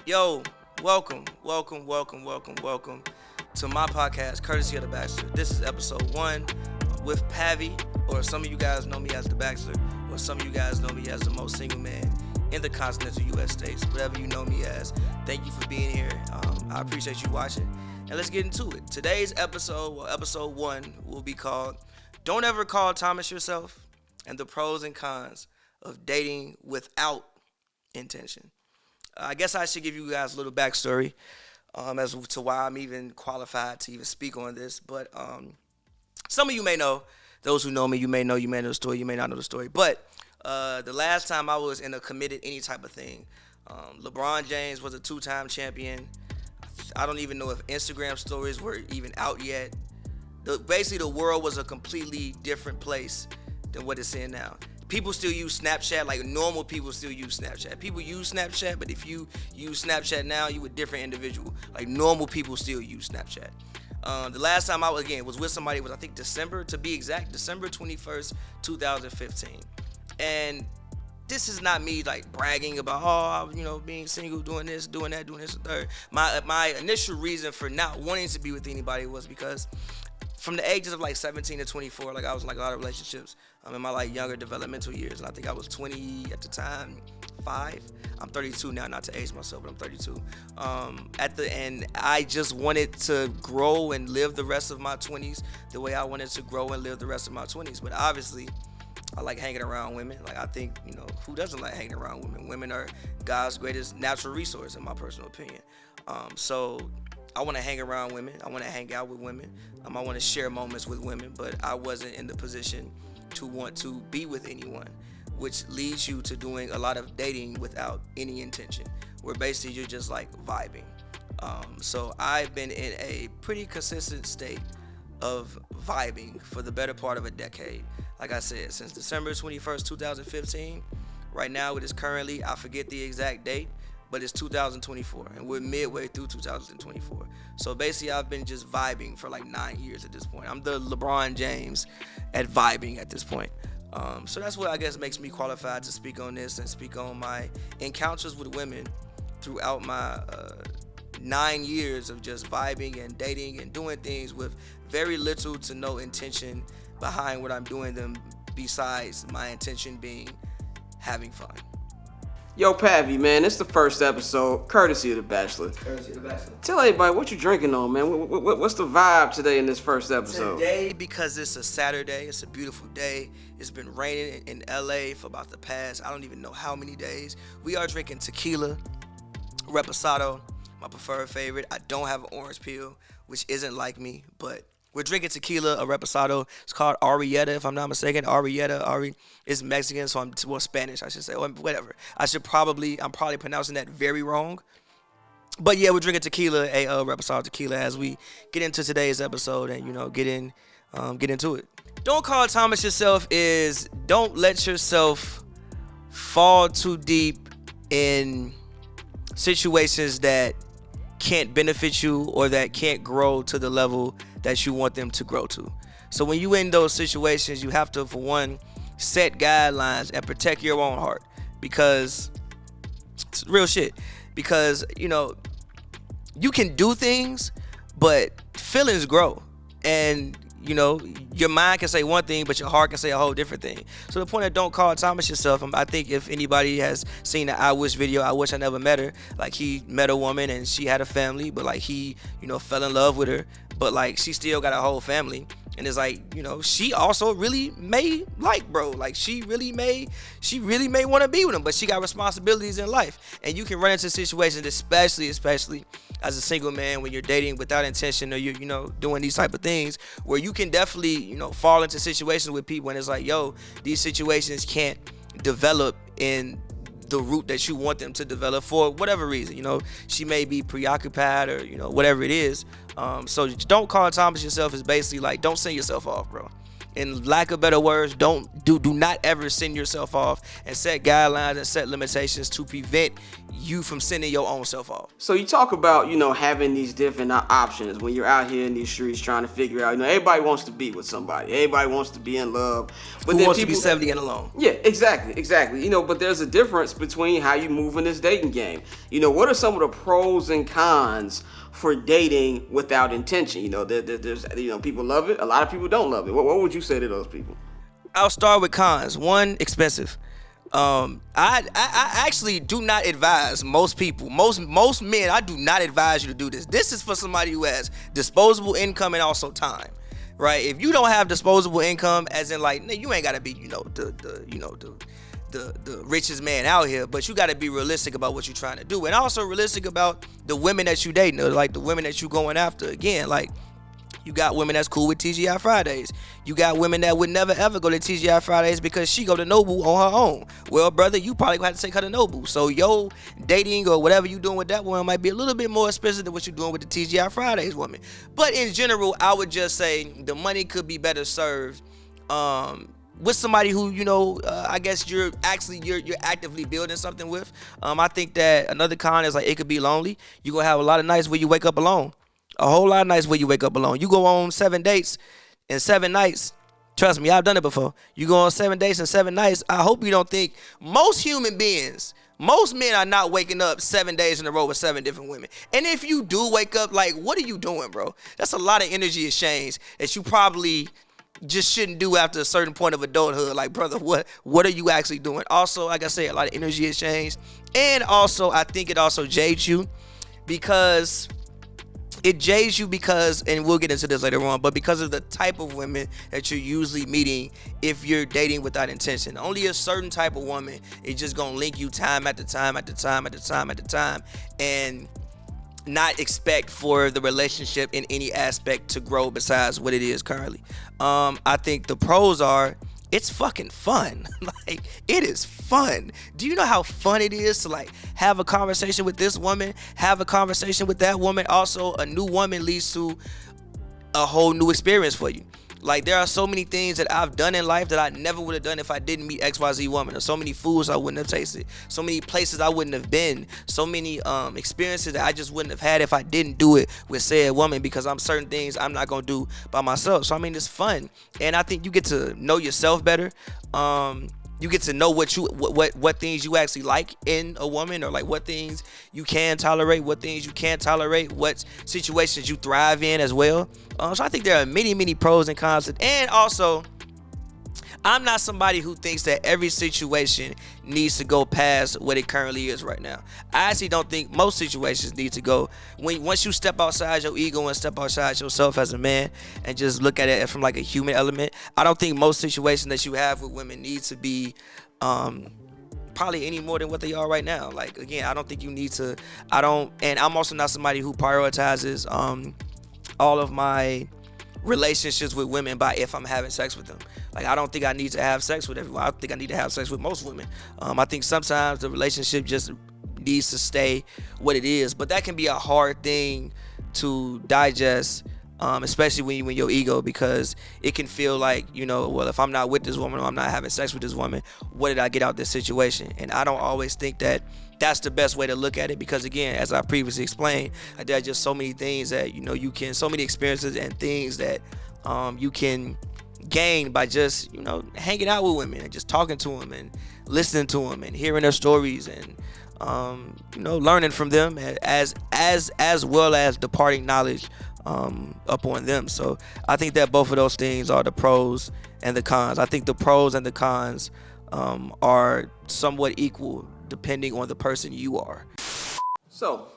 Yo, welcome to my podcast, courtesy of the Bachelor. This is episode 1 with Pavy, or some of you guys know me as the Bachelor, or some of you guys know me as the most single man in the continental U.S. states. Whatever you know me as, thank you for being here. I appreciate you watching, and let's get into it. Today's episode, episode 1, will be called "Don't Ever Call Thomas Yourself," and the pros and cons of dating without intention. I guess I should give you guys a little backstory as to why I'm even qualified to even speak on this. But some of you may know, those who know me, you may know the story, you may not know the story. But the last time I was in a committed any type of thing, LeBron James was a 2-time champion. I don't even know if Instagram stories were even out yet. Basically, the world was a completely different place than what it's in now. People still use Snapchat, like normal people still use Snapchat. People use Snapchat, but if you use Snapchat now, you a different individual. Like normal people still use Snapchat. The last time I was with somebody was, I think, December 21st, 2015. And this is not me like bragging about, being single, doing this, doing that, doing this, and third. My initial reason for not wanting to be with anybody was because from the ages of like 17 to 24, like I was in like a lot of relationships in my like younger developmental years, and I think I was 20 at the time, 5. I'm 32 now, not to age myself, but I'm 32. At the end, I just wanted to grow and live the rest of my 20s the way I wanted to grow and live the rest of my 20s. But obviously, I like hanging around women. Like I think, who doesn't like hanging around women? Women are God's greatest natural resource, in my personal opinion. So I want to hang around women. I want to hang out with women. I want to share moments with women, but I wasn't in the position to want to be with anyone, which leads you to doing a lot of dating without any intention, where basically you're just like vibing. So I've been in a pretty consistent state of vibing for the better part of a decade. Like I said, since December 21st, 2015. Right now it is currently, I forget the exact date, but it's 2024, and we're midway through 2024. So basically, I've been just vibing for like 9 years at this point. I'm the LeBron James at vibing at this point. So that's what I guess makes me qualified to speak on this and speak on my encounters with women throughout my 9 years of just vibing and dating and doing things with very little to no intention behind what I'm doing them, besides my intention being having fun. Yo, Pavy, man, it's the first episode, courtesy of The Bachelor. Tell everybody what you drinking on, man. What's the vibe today in this first episode? Today, because it's a Saturday, it's a beautiful day. It's been raining in LA for about the past, I don't even know how many days. We are drinking tequila, reposado, my preferred favorite. I don't have an orange peel, which isn't like me, but we're drinking tequila, a reposado. It's called Arietta, if I'm not mistaken. Ari is Mexican, so Spanish, I should say, or whatever. I'm probably pronouncing that very wrong. But yeah, we're drinking tequila, a reposado tequila, as we get into today's episode and get into it. Don't call Thomas yourself is don't let yourself fall too deep in situations that can't benefit you or that can't grow to the level that you want them to grow to. So when you in those situations, you have to, for one, set guidelines and protect your own heart, because it's real shit. Because you can do things, but feelings grow, and your mind can say one thing, but your heart can say a whole different thing. So the point of don't call Thomas yourself, I think if anybody has seen the I Wish video, I Wish I Never Met Her, like he met a woman and she had a family, but like he, fell in love with her, but like she still got a whole family. And it's like, she also really may like bro. Like she really may want to be with him, but she got responsibilities in life. And you can run into situations, especially as a single man, when you're dating without intention, or you're, doing these type of things, where you can definitely, fall into situations with people and it's like, yo, these situations can't develop in the route that you want them to develop for whatever reason. She may be preoccupied or, whatever it is. So don't call Thomas yourself is basically like, don't send yourself off, bro. in lack of better words, do not ever send yourself off, and set guidelines and set limitations to prevent you from sending your own self off. So you talk about, having these different options when you're out here in these streets trying to figure out, everybody wants to be with somebody. Everybody wants to be in love. But Who then wants people, to be 70 and alone? Yeah, exactly. But there's a difference between how you move in this dating game. What are some of the pros and cons for dating without intention? There's people love it. A lot of people don't love it. What would you say to those people? I'll start with cons. One, expensive. I actually do not advise most people, most men, I do not advise you to do this. This is for somebody who has disposable income and also time, right? If you don't have disposable income, as in like, you ain't gotta be, the richest man out here, but you gotta be realistic about what you're trying to do, and also realistic about the women that you dating, or like the women that you going after. Again, like, you got women that's cool with TGI Fridays. You got women that would never ever go to TGI Fridays because she go to Nobu on her own. Well, brother, you probably gonna have to take her to Nobu. So your dating or whatever you doing with that woman might be a little bit more expensive than what you're doing with the TGI Fridays woman. But in general, I would just say the money could be better served with somebody who, I guess you're actively building something with. I think that another con is like, it could be lonely. You're gonna have a lot of nights where you wake up alone. A whole lot of nights where you wake up alone. You go on 7 dates and 7 nights. Trust me, I've done it before. You go on 7 dates and 7 nights. I hope you don't think most human beings, most men are not waking up 7 days in a row with 7 different women. And if you do wake up, like, what are you doing, bro? That's a lot of energy exchange that you probably just shouldn't do after a certain point of adulthood. Like, brother, what are you actually doing? Also, like I said, a lot of energy exchange. And also, I think it also jades you because... and we'll get into this later on, but because of the type of women that you're usually meeting if you're dating without intention. Only a certain type of woman is just gonna link you time after time after time after time after time, and not expect for the relationship in any aspect to grow besides what it is currently. I think the pros are, it's fucking fun. Like, it is fun. Do you know how fun it is to like have a conversation with this woman, have a conversation with that woman? Also, a new woman leads to a whole new experience for you. Like, there are so many things that I've done in life that I never would have done if I didn't meet XYZ woman. Or so many foods I wouldn't have tasted. So many places I wouldn't have been. So many experiences that I just wouldn't have had if I didn't do it with said woman, because I'm certain things I'm not going to do by myself. So, I mean, it's fun. And I think you get to know yourself better. You get to know what things you actually like in a woman, or like what things you can tolerate, what things you can't tolerate, what situations you thrive in as well. So I think there are many pros and cons. And also, I'm not somebody who thinks that every situation needs to go past what it currently is right now. I actually don't think most situations need to go. Once you step outside your ego and step outside yourself as a man and just look at it from like a human element, I don't think most situations that you have with women need to be probably any more than what they are right now. Like, again, I don't think you need to. And I'm also not somebody who prioritizes all of my relationships with women by if I'm having sex with them. Like, I don't think I need to have sex with everyone. I think I need to have sex with most women. I think sometimes the relationship just needs to stay what it is, but that can be a hard thing to digest, especially when your ego, because it can feel like, well, if I'm not with this woman or I'm not having sex with this woman, what did I get out this situation? And I don't always think that that's the best way to look at it, because again, as I previously explained, there are just so many things that so many experiences and things that you can gain by just hanging out with women and just talking to them and listening to them and hearing their stories and learning from them, as well as departing knowledge upon them. So I think that both of those things are the pros and the cons. I think the pros and the cons are somewhat equal depending on the person you are. So,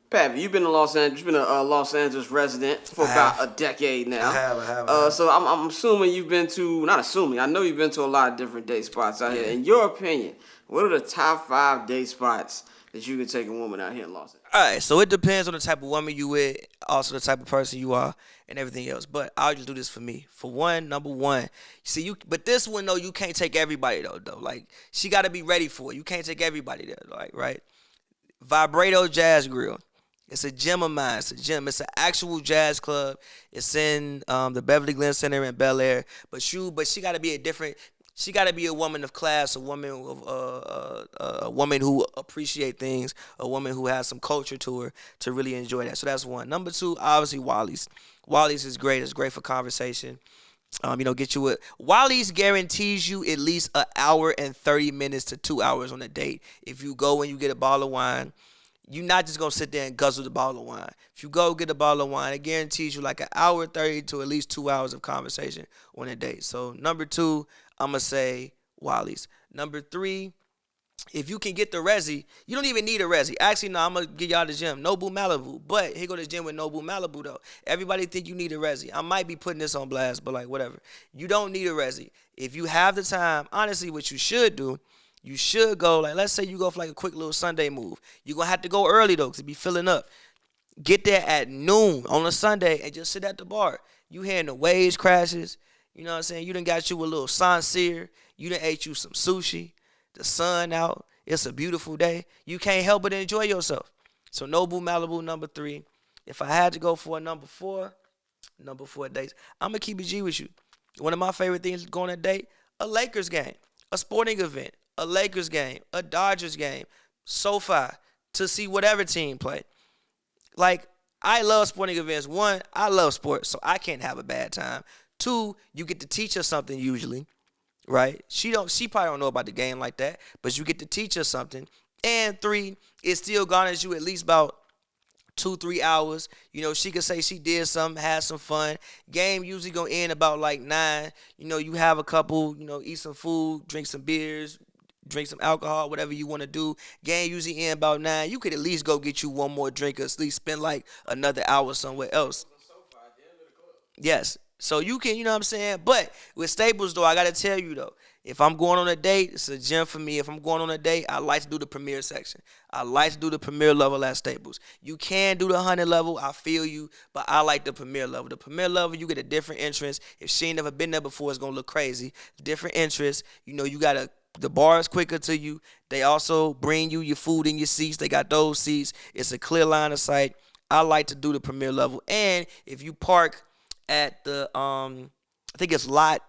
Pavy, you've been in Los Angeles. You've been a Los Angeles resident for about a decade now. I have. So I'm assuming you've been to, not assuming, I know you've been to a lot of different date spots out here. In your opinion, what are the top 5 date spots that you can take a woman out here in Los Angeles? All right, so it depends on the type of woman you with, also the type of person you are, and everything else. But I'll just do this for me. For one, number one, but this one though, you can't take everybody though. Like, she got to be ready for it. You can't take everybody there, like, right? Vibrato Jazz Grill. It's a gym of mine. It's a gym. It's an actual jazz club. It's in the Beverly Glen Center in Bel Air. But she got to be a different. She got to be a woman of class, a woman a woman who appreciate things, a woman who has some culture to her to really enjoy that. So that's one. Number two, obviously Wally's. Wally's is great. It's great for conversation. Get you Wally's guarantees you at least an hour and 30 minutes to 2 hours on a date. If you go and you get a bottle of wine, you're not just going to sit there and guzzle the bottle of wine. If you go get a bottle of wine, it guarantees you like an hour 30 to at least 2 hours of conversation on a date. So number two, I'm going to say Wally's. Number three, if you can get the resi, you don't even need a resi. Actually, no, I'm going to give y'all the gym. Nobu Malibu. But here go the gym with Nobu Malibu, though. Everybody think you need a resi. I might be putting this on blast, but like whatever. You don't need a resi. If you have the time, honestly, what you should do, you should go, like let's say you go for like a quick little Sunday move. You're going to have to go early, though, because it be filling up. Get there at noon on a Sunday and just sit at the bar. You hearing the waves crashes. You know what I'm saying? You done got you a little Sancerre. You done ate you some sushi. The sun out. It's a beautiful day. You can't help but enjoy yourself. So Nobu Malibu, number three. If I had to go for a number four dates, I'm going to keep it G with you. One of my favorite things going on a date, a Lakers game, a sporting event, a Lakers game, a Dodgers game, SoFi, to see whatever team play. Like, I love sporting events. One, I love sports, so I can't have a bad time. Two, you get to teach her something usually, right? She probably don't know about the game like that, but you get to teach her something. And three, it still garners you at least about 2-3 hours. She could say she did something, had some fun. Game usually gonna end about like 9. You have a couple, eat some food, drink some beers, drink some alcohol, whatever you want to do. Game usually end about 9. You could at least go get you one more drink or at least spend like another hour somewhere else. Yes. So you can, you know what I'm saying? But with Staples, though, I got to tell you, though, if I'm going on a date, it's a gym for me. If I'm going on a date, I like to do the premiere section. I like to do the premiere level at Staples. You can do the 100 level, I feel you, but I like the premiere level. The premiere level, you get a different entrance. If she ain't never been there before, it's going to look crazy. Different entrance. You got the bar is quicker to you. They also bring you your food in your seats. They got those seats. It's a clear line of sight. I like to do the premiere level. And if you park at the, I think it's Lot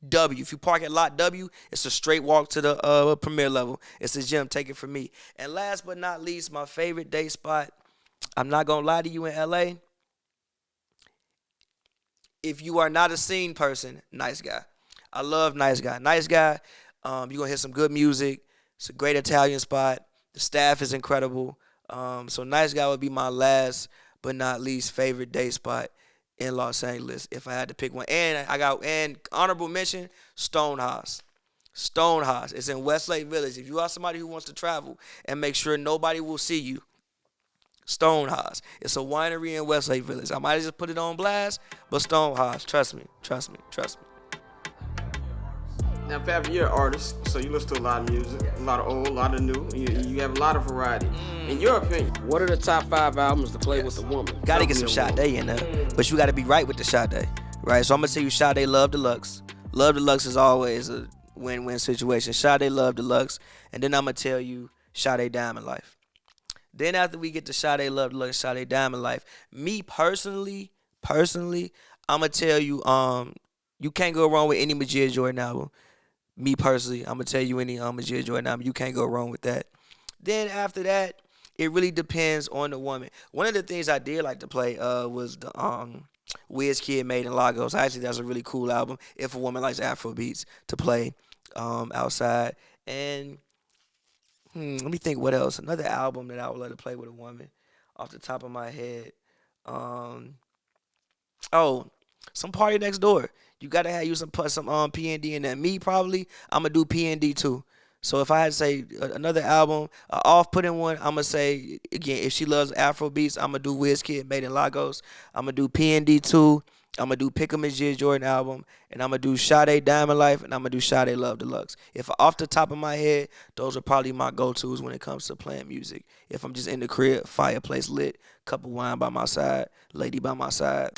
W. If you park at Lot W, it's a straight walk to the premiere level. It's a gym. Take it from me. And last but not least, my favorite day spot, I'm not going to lie to you, in LA, if you are not a scene person, Nice Guy. I love Nice Guy. Nice Guy, you're going to hear some good music. It's a great Italian spot. The staff is incredible. So Nice Guy would be my last but not least favorite day spot in Los Angeles if I had to pick one. And honorable mention, Stonehouse. Stonehouse. It's in Westlake Village. If you are somebody who wants to travel and make sure nobody will see you, Stonehouse. It's a winery in Westlake Village. I might just put it on blast, but Stonehouse. Trust me. Now, Pav, you're an artist, so you listen to a lot of music, a lot of old, a lot of new. You have a lot of variety. In your opinion, what are the top 5 albums to play with a woman? Gotta get some Sade in there, but you gotta be right with the Sade, right? So I'm gonna tell you Sade Love Deluxe. Love Deluxe is always a win-win situation. Sade Love Deluxe, and then I'm gonna tell you Sade Diamond Life. Then after we get to Sade Love Deluxe, Sade Diamond Life, me personally, I'm gonna tell you, you can't go wrong with any Majid Jordan album. Me personally, I'm gonna tell you any Majid Jordan album, you can't go wrong with that. Then after that, it really depends on the woman. One of the things I did like to play was the Wizkid Made in Lagos. Actually, that's a really cool album if a woman likes Afro beats to play outside. And let me think what else. Another album that I would like to play with a woman off the top of my head. Some Party Next Door. You gotta have you some PND in there. Me probably, I'm gonna do PND too. So if I had to say another album, off-putting one, I'm gonna say again, if she loves Afro beats, I'm gonna do Wizkid Made in Lagos. I'm gonna do PND 2. I'm gonna do Pick 'em and Jid Jordan album, and I'm gonna do Sade Diamond Life, and I'm gonna do Sade Love Deluxe. If off the top of my head, those are probably my go-tos when it comes to playing music. If I'm just in the crib, fireplace lit, cup of wine by my side, lady by my side.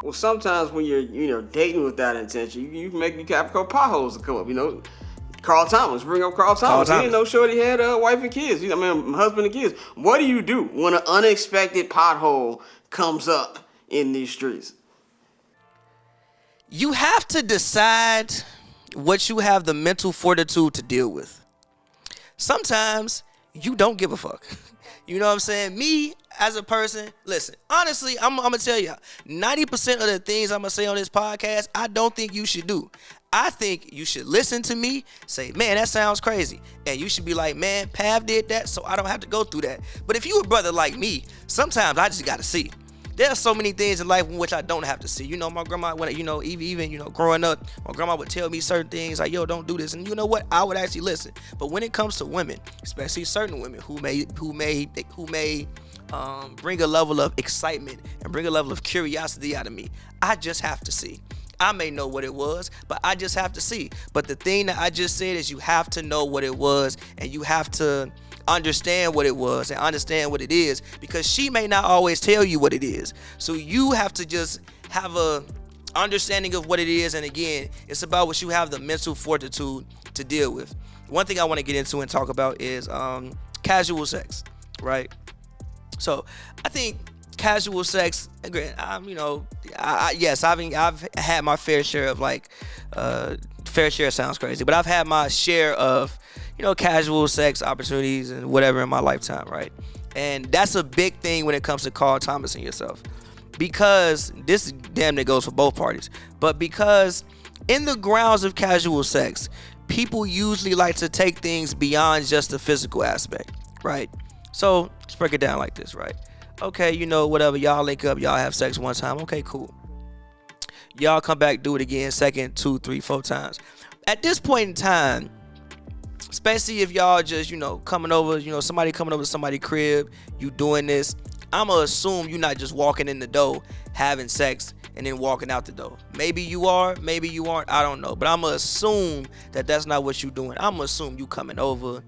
Well, sometimes when you're dating with that intention, you make me have a couple potholes to come up. Carl Thomas. Bring up Carl Thomas. He didn't know Shorty had a wife and kids. Husband and kids. What do you do when an unexpected pothole comes up in these streets? You have to decide what you have the mental fortitude to deal with. Sometimes you don't give a fuck. You know what I'm saying? Me, as a person, listen, honestly, I'm going to tell you, 90% of the things I'm going to say on this podcast, I don't think you should do. I think you should listen to me, say, man, that sounds crazy. And you should be like, man, Pav did that, so I don't have to go through that. But if you a brother like me, sometimes I just got to see. There are so many things in life in which I don't have to see. You know, my grandma, even growing up, my grandma would tell me certain things like, yo, don't do this. And you know what? I would actually listen. But when it comes to women, especially certain women who may bring a level of excitement and bring a level of curiosity out of me, I just have to see. I may know what it was, but I just have to see. But the thing that I just said is you have to know what it was, and you have to understand what it was and understand what it is, because she may not always tell you what it is. So you have to just have a understanding of what it is. And again, it's about what you have the mental fortitude to deal with. One thing I want to get into and talk about is casual sex, right? So I think casual sex, yes, I've had my fair share of fair share sounds crazy, but I've had my share of, casual sex opportunities and whatever in my lifetime, right? And that's a big thing when it comes to Carl Thomas and yourself, because this damn near goes for both parties, but because in the grounds of casual sex, people usually like to take things beyond just the physical aspect, right? So let's break it down like this, right? Okay, whatever, y'all link up, y'all have sex one time, okay, cool. Y'all come back, do it again, second, 2, 3, 4 times. At this point in time, especially if y'all just, coming over, somebody coming over to somebody's crib, you doing this, I'ma assume you're not just walking in the door, having sex, and then walking out the door. Maybe you are, maybe you aren't, I don't know. But I'ma assume that that's not what you doing. I'ma assume you coming over,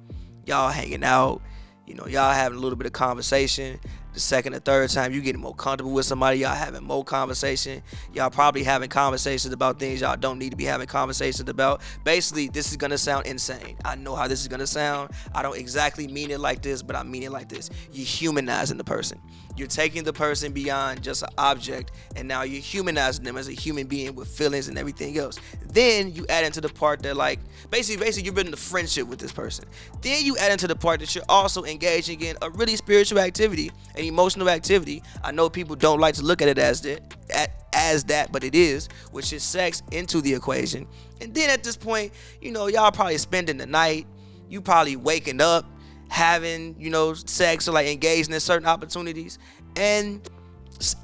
y'all hanging out, y'all having a little bit of conversation. The second or third time you getting more comfortable with somebody, y'all having more conversation. Y'all probably having conversations about things y'all don't need to be having conversations about. Basically, this is gonna sound insane. I know how this is gonna sound. I don't exactly mean it like this, but I mean it like this. You're humanizing the person. You're taking the person beyond just an object, and now you're humanizing them as a human being with feelings and everything else. Then you add into the part that, like, basically you're building a friendship with this person. Then you add into the part that you're also engaging in a really spiritual activity, an emotional activity. I know people don't like to look at it as that, but it is, which is sex into the equation. And then at this point, y'all probably spending the night. You probably waking up, having, sex or like engaging in certain opportunities. And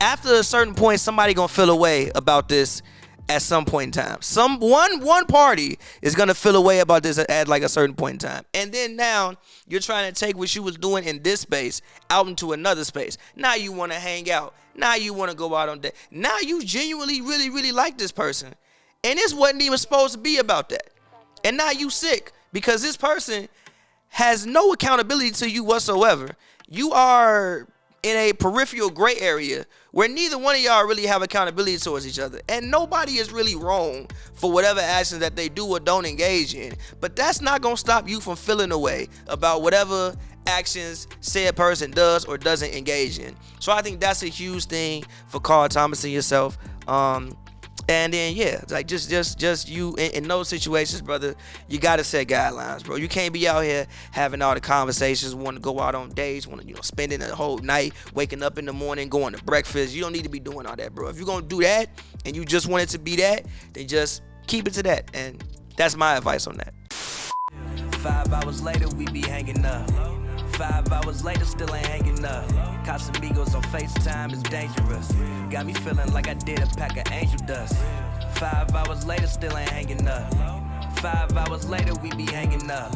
after a certain point, somebody gonna feel a way about this at some point in time. One party is gonna feel a way about this at like a certain point in time. And then now you're trying to take what you was doing in this space out into another space. Now you want to hang out. Now you want to go out on date. Now you genuinely really, really like this person. And this wasn't even supposed to be about that. And now you sick because this person has no accountability to you whatsoever. You are in a peripheral gray area where neither one of y'all really have accountability towards each other. And nobody is really wrong for whatever actions that they do or don't engage in. But that's not going to stop you from feeling a way about whatever actions said person does or doesn't engage in. So I think that's a huge thing for Carl Thomas and yourself. And then, yeah, like just you in those situations, brother, you got to set guidelines, bro. You can't be out here having all the conversations, want to go out on dates, want to, spending the whole night, waking up in the morning, going to breakfast. You don't need to be doing all that, bro. If you're going to do that and you just want it to be that, then just keep it to that. And that's my advice on that. 5 hours later, we be hanging up. 5 hours later, still ain't hanging up. Casamigos on FaceTime is dangerous. Got me feeling like I did a pack of angel dust. 5 hours later, still ain't hanging up. 5 hours later, we be hanging up.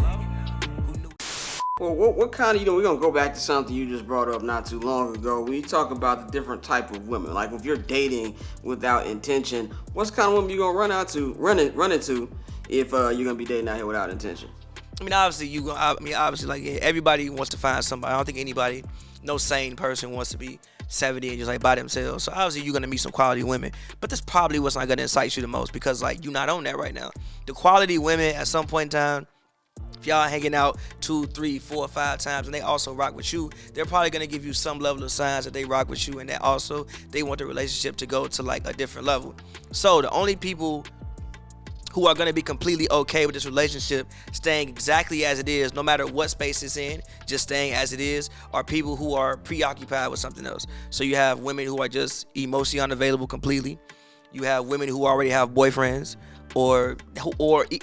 Well, what kind of, we're going to go back to something you just brought up not too long ago. When you talk about the different type of women, like if you're dating without intention, what's kind of women you going to run into if you're going to be dating out here without intention? Obviously, like, yeah, everybody wants to find somebody. I don't think anybody, no sane person wants to be 70 and just like by themselves. So obviously you're gonna meet some quality women, but that's probably what's not gonna excite you the most, because like you're not on that right now. The quality women at some point in time, if y'all hanging out 2, 3, 4, 5 times and they also rock with you, they're probably gonna give you some level of signs that they rock with you and that also they want the relationship to go to like a different level. So the only people who are going to be completely okay with this relationship staying exactly as it is, no matter what space it's in, just staying as it is, are people who are preoccupied with something else. So you have women who are just emotionally unavailable completely. You have women who already have boyfriends, or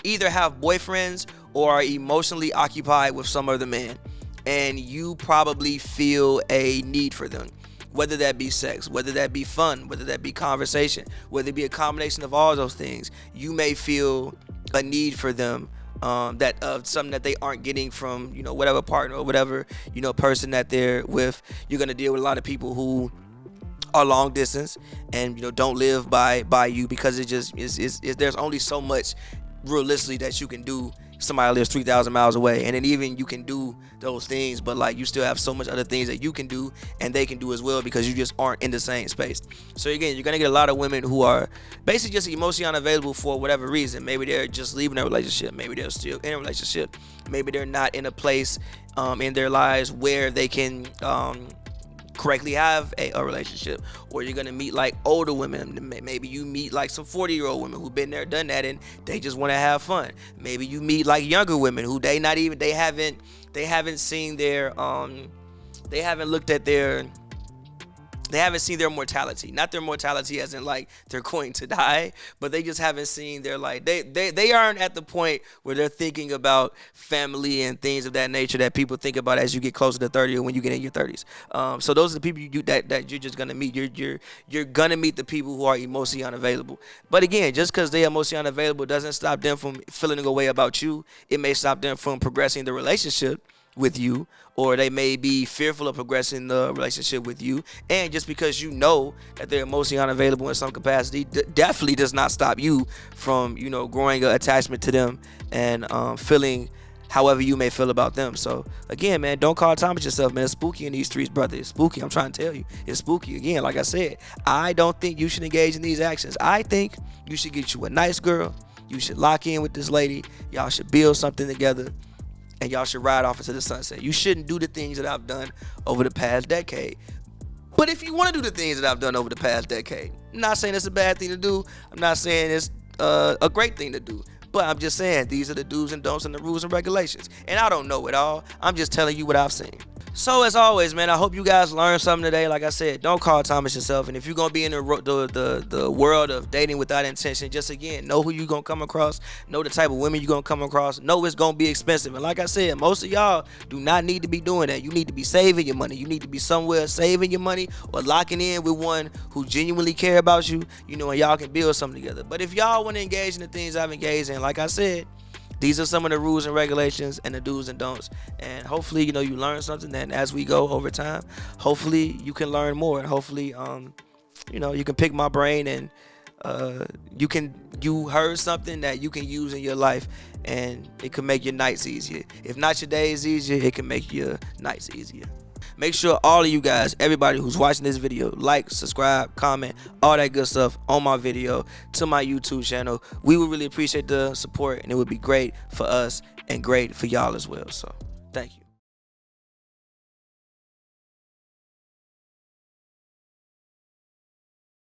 either have boyfriends or are emotionally occupied with some other man, and you probably feel a need for them. Whether that be sex, whether that be fun, whether that be conversation, whether it be a combination of all those things, you may feel a need for them, something that they aren't getting from, whatever partner or whatever, person that they're with. You're gonna deal with a lot of people who are long distance and don't live by you, because it just is there's only so much realistically that you can do. Somebody lives 3,000 miles away, and then even you can do those things, but like you still have so much other things that you can do and they can do as well, because you just aren't in the same space. So again, you're gonna get a lot of women who are basically just emotionally unavailable for whatever reason. Maybe they're just leaving a relationship, maybe they're still in a relationship, maybe they're not in a place in their lives where they can correctly have a relationship. Or you're gonna meet like older women. Maybe you meet like some 40-year-old women who've been there, done that, and they just want to have fun. Maybe you meet like younger women who they haven't seen their they haven't looked at their they haven't seen their mortality. Not their mortality as in like they're going to die, but they just haven't seen their like they aren't at the point where they're thinking about family and things of that nature that people think about as you get closer to 30 or when you get in your 30s. So those are the people that you're just gonna meet. You're gonna meet the people who are emotionally unavailable. But again, just because they are emotionally unavailable doesn't stop them from feeling a way about you. It may stop them from progressing the relationship with you, or they may be fearful of progressing the relationship with you. And just because you know that they're emotionally unavailable in some capacity definitely does not stop you from growing an attachment to them and feeling however you may feel about them. So again, man, don't call time at yourself, man. It's spooky in these streets, brother. It's spooky. I'm trying to tell you, it's spooky. Again, like I said, I don't think you should engage in these actions. I think you should get you a nice girl. You should lock in with this lady. Y'all should build something together, and y'all should ride off into the sunset. You shouldn't do the things that I've done over the past decade. But if you want to do the things that I've done over the past decade, I'm not saying it's a bad thing to do. I'm not saying it's a great thing to do. But I'm just saying these are the do's and don'ts and the rules and regulations. And I don't know it all. I'm just telling you what I've seen. So as always, man, I hope you guys learned something today. Like I said, don't call Thomas yourself. And if you're going to be in the world of dating without intention, just again, know who you're going to come across. Know the type of women you're going to come across. Know it's going to be expensive. And like I said, most of y'all do not need to be doing that. You need to be saving your money. You need to be somewhere saving your money or locking in with one who genuinely care about you, and y'all can build something together. But if y'all want to engage in the things I've engaged in, like I said, these are some of the rules and regulations and the do's and don'ts. And hopefully, you learn something. And as we go over time, hopefully you can learn more. And hopefully, you can pick my brain and you heard something that you can use in your life, and it can make your nights easier. If not your days easier, it can make your nights easier. Make sure all of you guys, everybody who's watching this video, like, subscribe, comment, all that good stuff on my video to my YouTube channel. We would really appreciate the support, and it would be great for us and great for y'all as well. So, thank you.